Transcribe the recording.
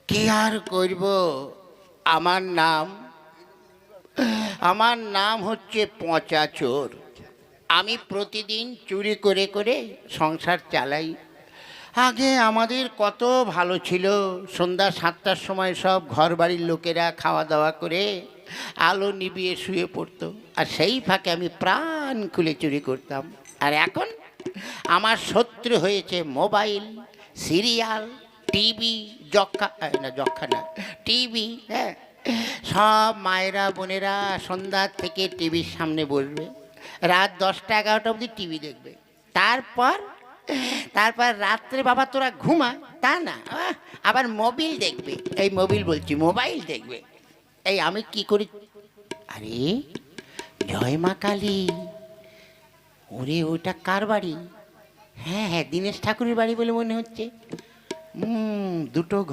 কি আর করব, আমার নাম আমার নাম হচ্ছে পচা চোর। আমি প্রতিদিন চুরি করে করে সংসার চালাই। আগে আমাদের কত ভালো ছিল, সন্ধ্যা 7টার সময় সব ঘর বাড়ির লোকেরা খাওয়া দাওয়া করে আলো নিভিয়ে শুয়ে পড়তো, আর সেই ফাঁকে আমি প্রাণ খুলে চুরি করতাম। আর এখন আমার শত্রু হয়েছে মোবাইল, সিরিয়াল, টিভি, যক্ষা না, টিভি। হ্যাঁ, সব মায়েরা বোনেরা সন্ধ্যার থেকে টিভির সামনে বসবে, রাত 10টা 11টা অবধি টিভি দেখবে। তারপর তারপর রাত্রে বাবা তোরা ঘুমা তা না, আবার মোবাইল দেখবে। এই মোবাইল বলছি, মোবাইল দেখবে। এই আমি কি করি, আরে জয় মা কালী, ওরে ওইটা কার বাড়ি? হ্যাঁ হ্যাঁ, দীনেশ ঠাকুরের বাড়ি বলে মনে হচ্ছে। দুটো